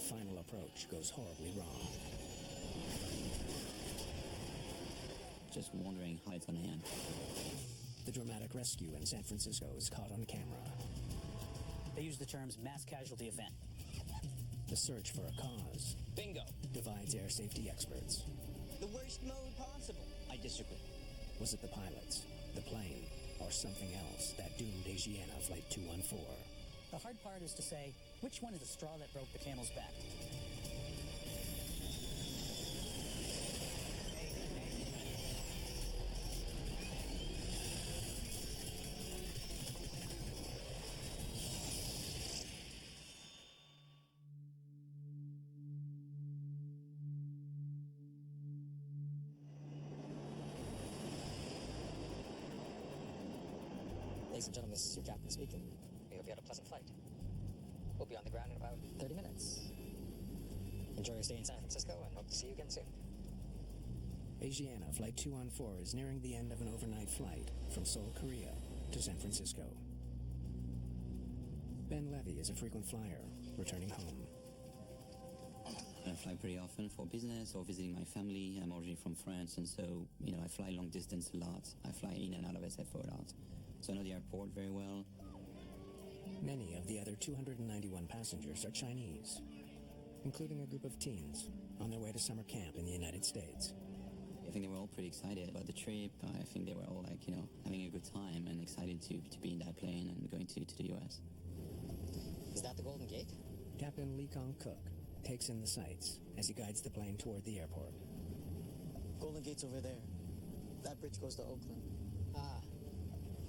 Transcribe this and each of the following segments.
final approach goes horribly wrong. Just wondering how it's gonna end. The dramatic rescue in San Francisco is caught on camera. They use the terms mass casualty event. The search for a cause Bingo. divides air safety experts. The worst mode possible. I disagree. Was it the pilots, the plane, or something else that doomed Asiana Flight 214? The hard part is to say, which one is the straw that broke the camel's back? Ladies and gentlemen, this is your captain speaking. We hope you had a pleasant flight. We'll be on the ground in about 30 minutes. Enjoy your stay in San Francisco and hope to see you again soon. Asiana Flight 214 is nearing the end of an overnight flight from Seoul, Korea to San Francisco. Ben Levy is a frequent flyer, returning home. I fly pretty often for business or visiting my family. I'm originally from France, and so, I fly long distance a lot. I fly in and out of SF4 a lot. So I know the airport very well. Many of the other 291 passengers are Chinese, including a group of teens on their way to summer camp in the United States. I think they were all pretty excited about the trip. I think they were all having a good time and excited to be in that plane and going to the US. Is that the Golden Gate? Captain Lee Kong-cook takes in the sights as he guides the plane toward the airport. Golden Gate's over there. That bridge goes to Oakland. Ah,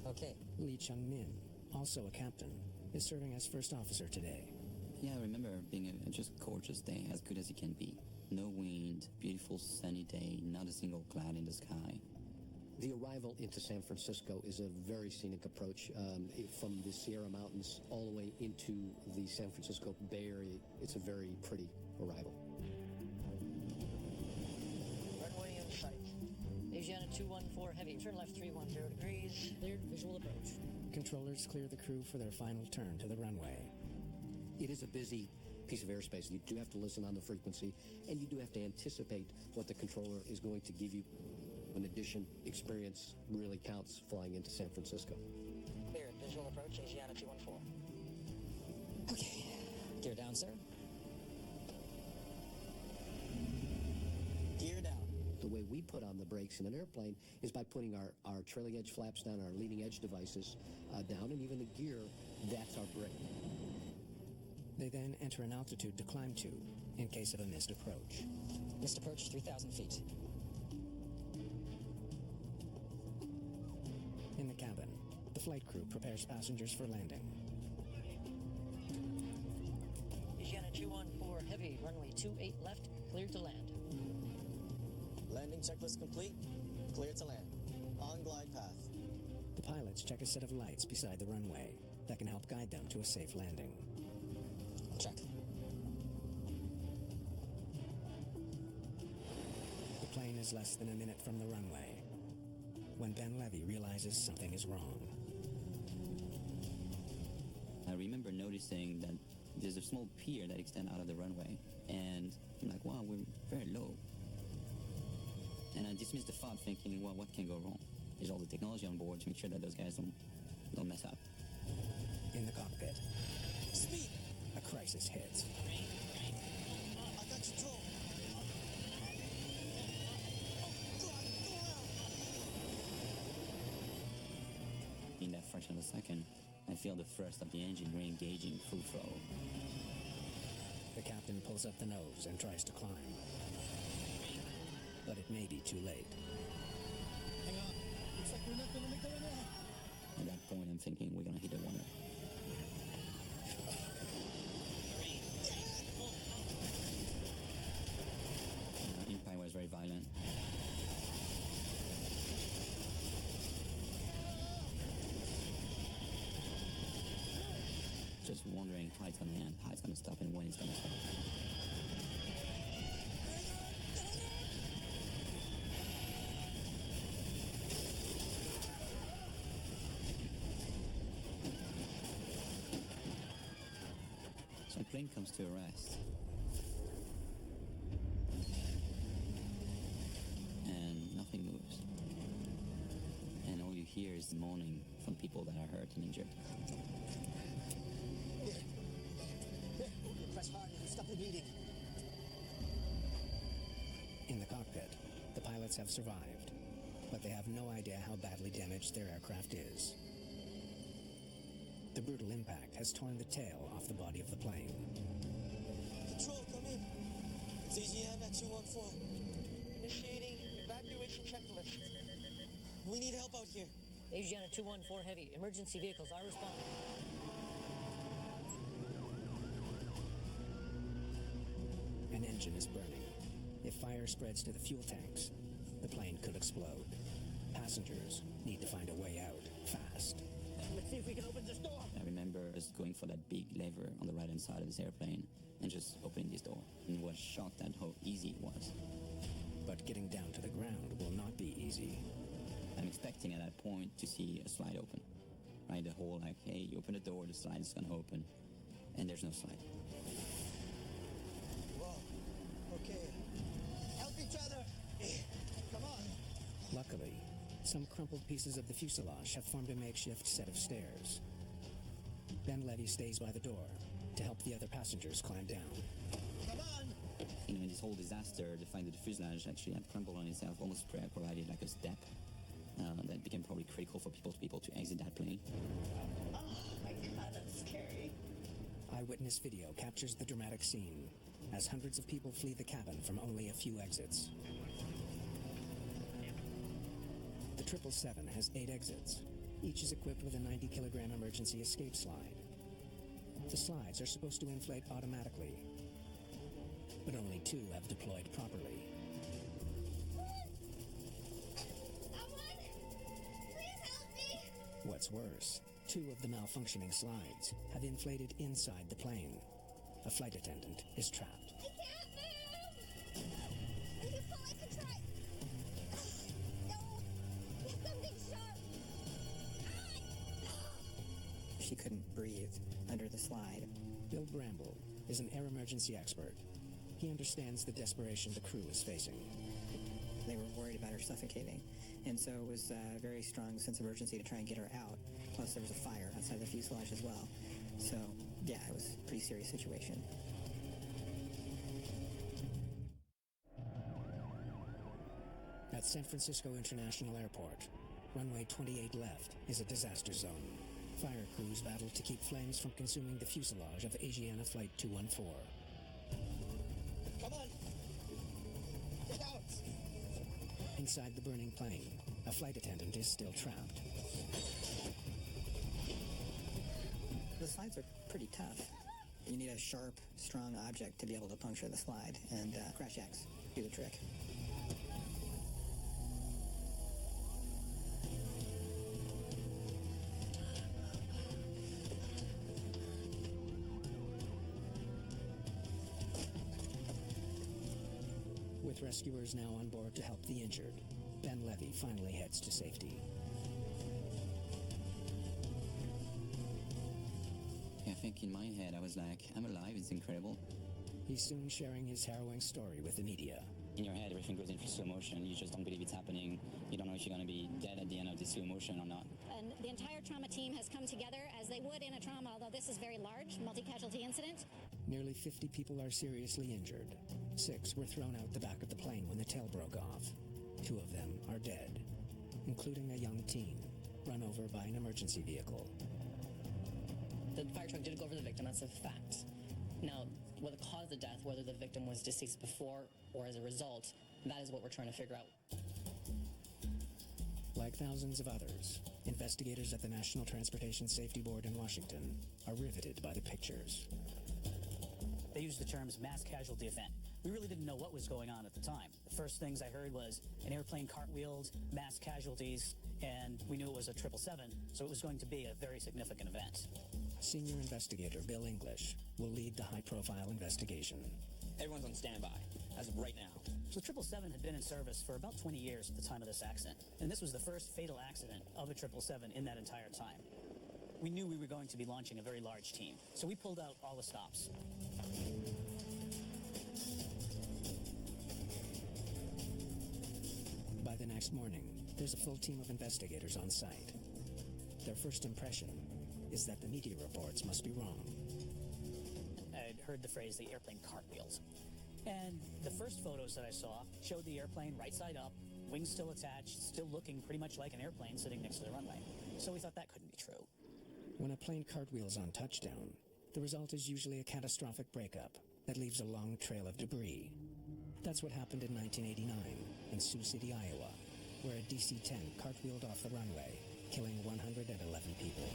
okay. Lee Chung-min, also a captain, is serving as first officer today. Yeah, I remember being a just gorgeous day, as good as it can be. No wind, beautiful sunny day, not a single cloud in the sky. The arrival into San Francisco is a very scenic approach. From the Sierra Mountains all the way into the San Francisco Bay Area, it's a very pretty arrival. Runway in sight. Asiana 214 heavy. Turn left 310 degrees. Cleared visual approach. Controllers clear the crew for their final turn to the runway. It is a busy piece of airspace. You do have to listen on the frequency, and you do have to anticipate what the controller is going to give you. In addition, experience really counts flying into San Francisco. Cleared visual approach. Asiana 214. Okay. Gear down, sir. Gear down. The way we put on the brakes in an airplane is by putting our trailing edge flaps down, our leading edge devices down, and even the gear, that's our brake. They then enter an altitude to climb to in case of a missed approach. Missed approach 3,000 feet. In the cabin, the flight crew prepares passengers for landing. Asiana 214 heavy. Runway 28 left. Cleared to land. Landing checklist complete. Clear to land. On glide path. The pilots check a set of lights beside the runway that can help guide them to a safe landing. Check. The plane is less than a minute from the runway when Ben Levy realizes something is wrong. I remember noticing that there's a small pier that extends out of the runway, and I'm like, wow, we're very low. And I dismissed the thought, thinking, well, what can go wrong? There's all the technology on board to make sure that those guys don't mess up. In the cockpit, Speed! a crisis hits. I got control. In that fraction of a second, I feel the thrust of the engine re-engaging full throttle. The captain pulls up the nose and tries to climb. But it may be too late. Hang on. Looks like we're not going to make it now. At that point, I'm thinking we're going to hit a wonder. Impact was very violent. Just wondering how it's going to end, how it's going to stop, and when it's going to stop. So the plane comes to a rest. hears moaning from people that are hurt and injured. Press hard and stop the bleeding. In the cockpit, the pilots have survived, but they have no idea how badly damaged their aircraft is. The brutal impact has torn the tail off the body of the plane. Control, come in. It's Asiana 214. Initiating evacuation checklist. We need help out here. Asiana 214 Heavy. Emergency vehicles are responding. An engine is burning. If fire spreads to the fuel tanks, the plane could explode. Passengers need to find a way out fast. Let's see if we can open this door. I remember just going for that big lever on the right-hand side of this airplane and just opening this door, and was shocked at how easy it was. But getting down to the ground will not be easy. I'm expecting at that point to see a slide open, right? The whole like, hey, you open the door, the slide is gonna open, and there's no slide. Whoa. Okay. Help each other. Come on. Luckily, some crumpled pieces of the fuselage have formed a makeshift set of stairs. Ben Levy stays by the door to help the other passengers climb down. Come on. In this whole disaster, the fact that the fuselage actually had crumbled on itself almost provided like a step that became probably critical for people to exit that plane. Oh my god, that's scary. Eyewitness video captures the dramatic scene as hundreds of people flee the cabin from only a few exits. The 777 has 8 exits. Each is equipped with a 90-kilogram emergency escape slide. The slides are supposed to inflate automatically, but only 2 have deployed properly. What's worse, 2 of the malfunctioning slides have inflated inside the plane. A flight attendant is trapped. I can't move! If you pull, I can try. No! Get something sharp! She couldn't breathe under the slide. Bill Bramble is an air emergency expert. He understands the desperation the crew is facing. They were worried about her suffocating, and so it was a very strong sense of urgency to try and get her out. Plus, there was a fire outside the fuselage as well. So, yeah, it was a pretty serious situation. At San Francisco International Airport, runway 28 left is a disaster zone. Fire crews battle to keep flames from consuming the fuselage of Asiana Flight 214. Come on. Get out. Inside the burning plane, a flight attendant is still trapped. The slides are pretty tough. You need a sharp, strong object to be able to puncture the slide, and crash X do the trick. With rescuers now on board to help the injured, Ben Levy finally heads to safety. I think in my head I was like, I'm alive, it's incredible. He's soon sharing his harrowing story with the media. In your head, everything goes into slow motion. You just don't believe it's happening. You don't know if you're going to be dead at the end of the slow motion or not. And the entire trauma team has come together as they would in a trauma, although this is very large, multi-casualty incident. Nearly 50 people are seriously injured. 6 were thrown out the back of the plane when the tail broke off. 2 of them are dead, including a young teen run over by an emergency vehicle. The fire truck did go over the victim, that's a fact. Now, what caused the death, whether the victim was deceased before or as a result, that is what we're trying to figure out. Like thousands of others, investigators at the National Transportation Safety Board in Washington are riveted by the pictures. They used the terms mass casualty event. We really didn't know what was going on at the time. The first things I heard was an airplane cartwheeled, mass casualties, and we knew it was a 777, so it was going to be a very significant event. Senior investigator Bill English will lead the high-profile investigation. Everyone's on standby, as of right now. So the 777 had been in service for about 20 years at the time of this accident, and this was the first fatal accident of a 777 in that entire time. We knew we were going to be launching a very large team, so we pulled out all the stops. By the next morning, there's a full team of investigators on site. their first impression is that the media reports must be wrong. I'd heard the phrase the airplane cartwheeled. And the first photos that I saw showed the airplane right side up, wings still attached, still looking pretty much like an airplane sitting next to the runway. So we thought that couldn't be true. When a plane cartwheels on touchdown, the result is usually a catastrophic breakup that leaves a long trail of debris. That's what happened in 1989 in Sioux City, Iowa, where a DC-10 cartwheeled off the runway, killing 111 people.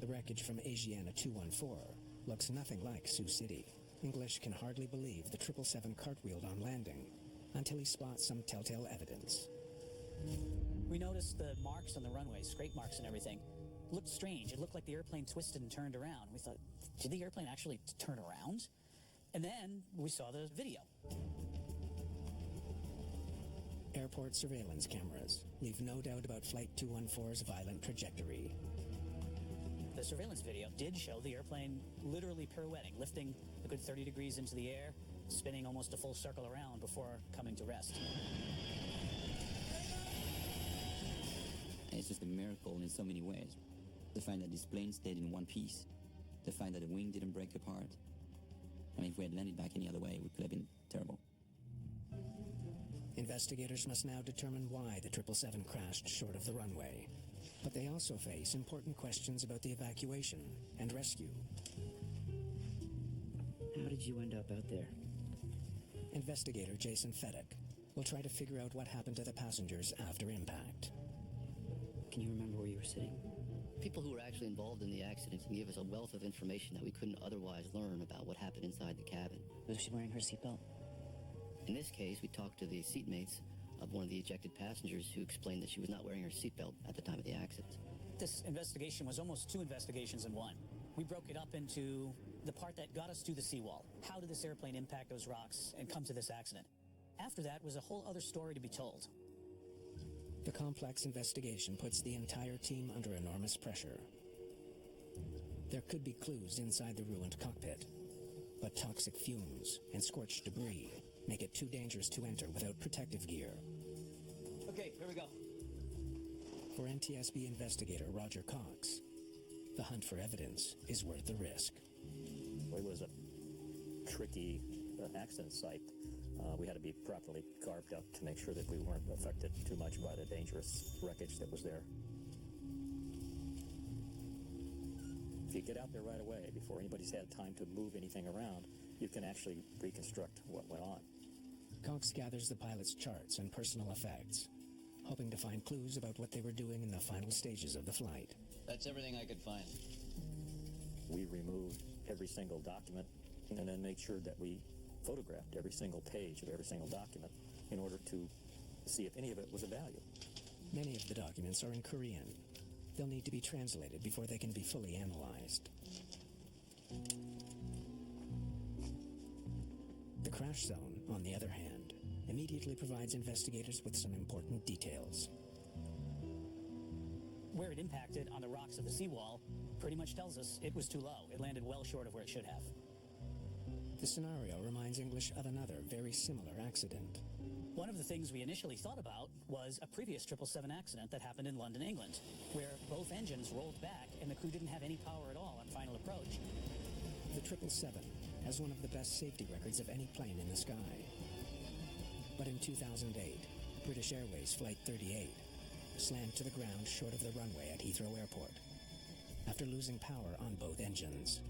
The wreckage from Asiana 214 looks nothing like Sioux City. English can hardly believe the 777 cartwheeled on landing until he spots some telltale evidence. We noticed the marks on the runway, scrape marks and everything. It looked strange. It looked like the airplane twisted and turned around. We thought, did the airplane actually turn around? And then we saw the video. Airport surveillance cameras leave no doubt about Flight 214's violent trajectory. The surveillance video did show the airplane literally pirouetting, lifting a good 30 degrees into the air, spinning almost a full circle around before coming to rest. It's just a miracle in so many ways. The fact that this plane stayed in one piece, the fact that the wing didn't break apart. I mean, if we had landed back any other way, it could have been terrible. Investigators must now determine why the 777 crashed short of the runway. But they also face important questions about the evacuation and rescue. How did you end up out there? Investigator Jason Fedek will try to figure out what happened to the passengers after impact. Can you remember where you were sitting? People who were actually involved in the accident can give us a wealth of information that we couldn't otherwise learn about what happened inside the cabin. Was she wearing her seatbelt? In this case, we talked to the seatmates of one of the ejected passengers who explained that she was not wearing her seatbelt at the time of the accident. This investigation was almost two investigations in one. We broke it up into the part that got us to the seawall. How did this airplane impact those rocks and come to this accident? After that was a whole other story to be told. The complex investigation puts the entire team under enormous pressure. There could be clues inside the ruined cockpit, but toxic fumes and scorched debris make it too dangerous to enter without protective gear. Okay, here we go. For NTSB investigator Roger Cox, the hunt for evidence is worth the risk. It was a tricky accident site. We had to be properly carved up to make sure that we weren't affected too much by the dangerous wreckage that was there. If you get out there right away, before anybody's had time to move anything around, you can actually reconstruct what went on. Cox gathers the pilot's charts and personal effects, hoping to find clues about what they were doing in the final stages of the flight. That's everything I could find. We removed every single document and then made sure that we photographed every single page of every single document in order to see if any of it was of value. Many of the documents are in Korean. They'll need to be translated before they can be fully analyzed. The crash zone, on the other hand, immediately provides investigators with some important details. Where it impacted on the rocks of the seawall pretty much tells us it was too low. It landed well short of where it should have. The scenario reminds English of another very similar accident. One of the things we initially thought about was a previous 777 accident that happened in London, England, where both engines rolled back and the crew didn't have any power at all on final approach. The 777 has one of the best safety records of any plane in the sky. But in 2008, British Airways Flight 38 slammed to the ground short of the runway at Heathrow Airport after losing power on both engines.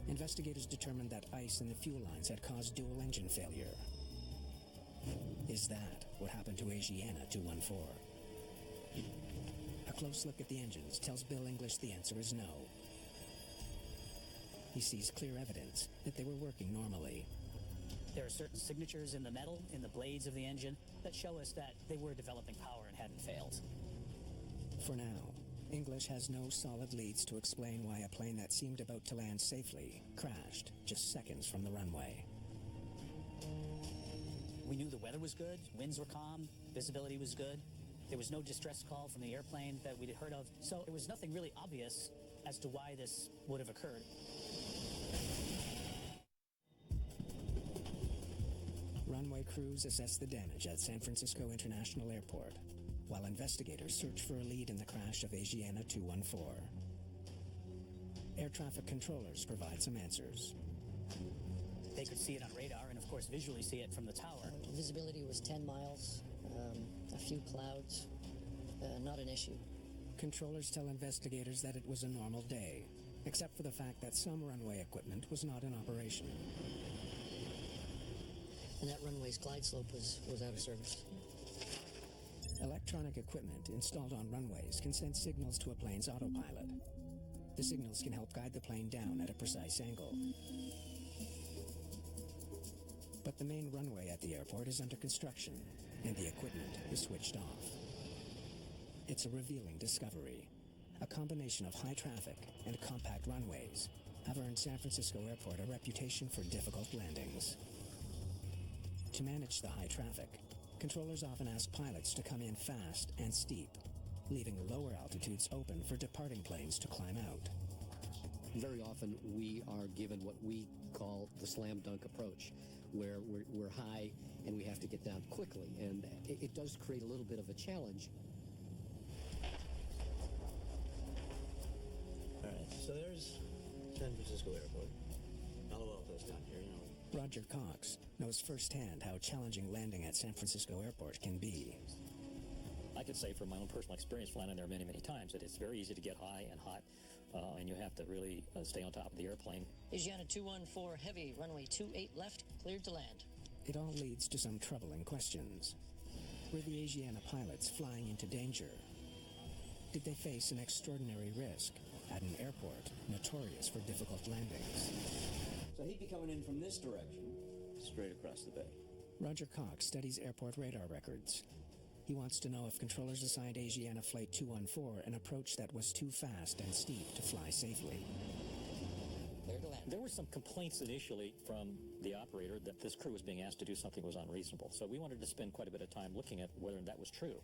Investigators determined that ice in the fuel lines had caused dual engine failure. Is that what happened to Asiana 214? A close look at the engines tells Bill English the answer is no. He sees clear evidence that they were working normally. There are certain signatures in the metal, in the blades of the engine, that show us that they were developing power and hadn't failed. For now, English has no solid leads to explain why a plane that seemed about to land safely crashed just seconds from the runway. We knew the weather was good, winds were calm, visibility was good. There was no distress call from the airplane that we'd heard of, so there was nothing really obvious as to why this would have occurred. Runway crews assess the damage at San Francisco International Airport, while investigators search for a lead in the crash of Asiana 214. Air traffic controllers provide some answers. They could see it on radar and, of course, visually see it from the tower. Visibility was 10 miles, a few clouds, not an issue. Controllers tell investigators that it was a normal day, except for the fact that some runway equipment was not in operation. And that runway's glide slope was out of service. Electronic equipment installed on runways can send signals to a plane's autopilot. The signals can help guide the plane down at a precise angle. But the main runway at the airport is under construction, and the equipment is switched off. It's a revealing discovery. A combination of high traffic and compact runways have earned San Francisco Airport a reputation for difficult landings. To manage the high traffic, controllers often ask pilots to come in fast and steep, leaving lower altitudes open for departing planes to climb out. Very often we are given what we call the slam dunk approach, where we're high and we have to get down quickly, and it does create a little bit of a challenge. All right, so there's San Francisco Airport. Palo Alto's down here, you know. Roger Cox knows firsthand how challenging landing at San Francisco Airport can be. I could say from my own personal experience flying there many, many times that it's very easy to get high and hot, and you have to really stay on top of the airplane. Asiana 214 Heavy, runway 28 left, cleared to land. It all leads to some troubling questions. Were the Asiana pilots flying into danger? Did they face an extraordinary risk at an airport notorious for difficult landings? So he'd be coming in from this direction, straight across the bay. Roger Cox studies airport radar records. He wants to know if controllers assigned Asiana Flight 214 an approach that was too fast and steep to fly safely. There were some complaints initially from the operator that this crew was being asked to do something that was unreasonable. So we wanted to spend quite a bit of time looking at whether that was true.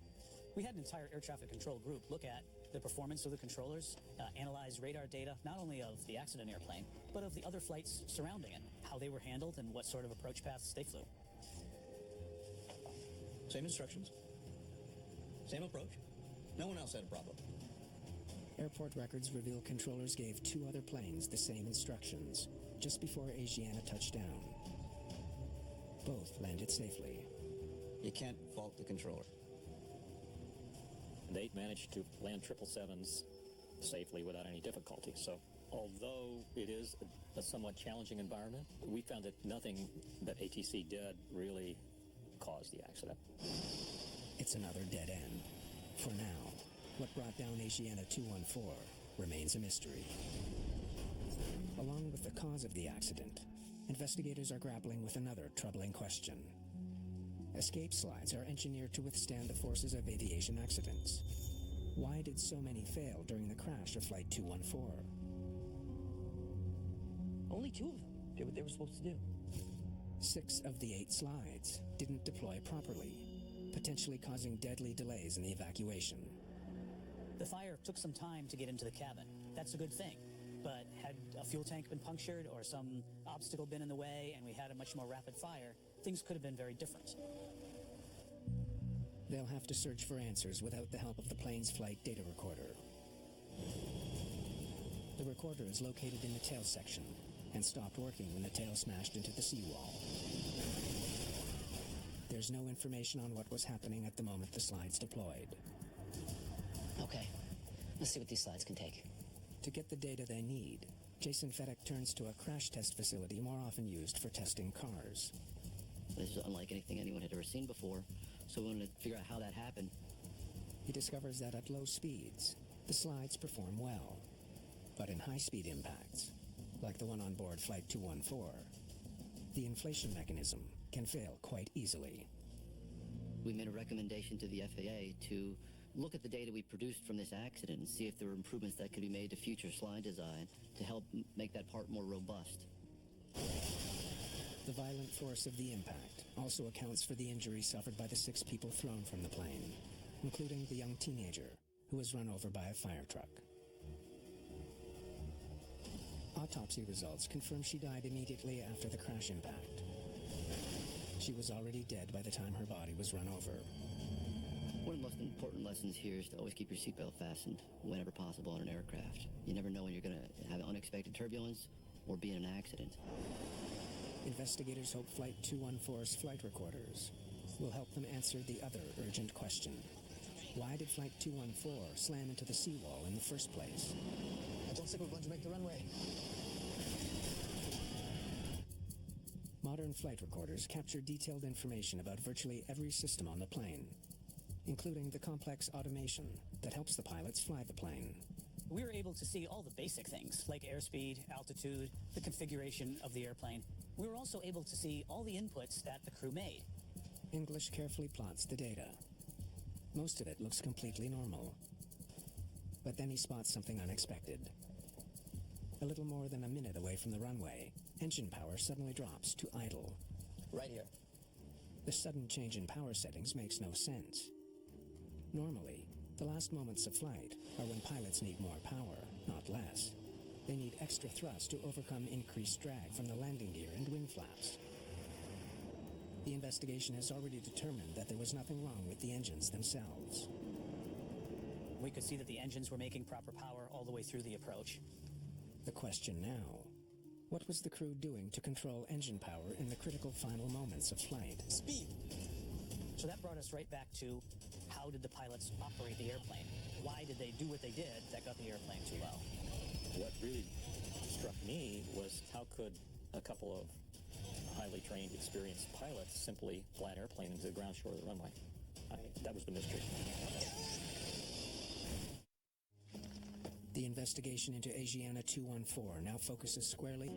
We had an entire air traffic control group look at the performance of the controllers, analyze radar data, not only of the accident airplane, but of the other flights surrounding it, how they were handled and what sort of approach paths they flew. Same instructions. Same approach. No one else had a problem. Airport records reveal controllers gave two other planes the same instructions just before Asiana touched down. Both landed safely. You can't fault the controller. They managed to land 777s safely without any difficulty. So although it is a somewhat challenging environment, we found that nothing that ATC did really caused the accident. It's another dead end. For now, what brought down Asiana 214 remains a mystery. Along with the cause of the accident, investigators are grappling with another troubling question. Escape slides are engineered to withstand the forces of aviation accidents. Why did so many fail during the crash of Flight 214? Only 2 of them did what they were supposed to do. 6 of the 8 slides didn't deploy properly, potentially causing deadly delays in the evacuation. The fire took some time to get into the cabin. That's a good thing. But had a fuel tank been punctured or some obstacle been in the way and we had a much more rapid fire, things could have been very different. They'll have to search for answers without the help of the plane's flight data recorder. The recorder is located in the tail section and stopped working when the tail smashed into the seawall. There's no information on what was happening at the moment the slides deployed. Okay, let's see what these slides can take. To get the data they need, Jason Fedek turns to a crash test facility more often used for testing cars. This is unlike anything anyone had ever seen before, so we wanted to figure out how that happened. He discovers that at low speeds, the slides perform well. But in high-speed impacts, like the one on board Flight 214, the inflation mechanism can fail quite easily. We made a recommendation to the FAA to look at the data we produced from this accident and see if there were improvements that could be made to future slide design to help make that part more robust. The violent force of the impact also accounts for the injuries suffered by the 6 people thrown from the plane, including the young teenager who was run over by a fire truck. Autopsy results confirm she died immediately after the crash impact. She was already dead by the time her body was run over. One of the most important lessons here is to always keep your seatbelt fastened whenever possible on an aircraft. You never know when you're going to have unexpected turbulence or be in an accident. Investigators hope Flight 214's flight recorders will help them answer the other urgent question. Why did Flight 214 slam into the seawall in the first place? It looks like we're going to make the runway. Modern flight recorders capture detailed information about virtually every system on the plane, including the complex automation that helps the pilots fly the plane. We were able to see all the basic things, like airspeed, altitude, the configuration of the airplane. We were also able to see all the inputs that the crew made. English carefully plots the data. Most of it looks completely normal. But then he spots something unexpected. A little more than a minute away from the runway, engine power suddenly drops to idle. Right here. The sudden change in power settings makes no sense. Normally, the last moments of flight are when pilots need more power, not less. They need extra thrust to overcome increased drag from the landing gear and wing flaps. The investigation has already determined that there was nothing wrong with the engines themselves. We could see that the engines were making proper power all the way through the approach. The question now, what was the crew doing to control engine power in the critical final moments of flight? Speed! So that brought us right back to, how did the pilots operate the airplane? Why did they do what they did that got the airplane too low? What really struck me was how could a couple of highly trained, experienced pilots simply fly an airplane into the ground short of the runway? That was the mystery. The investigation into Asiana 214 now focuses squarely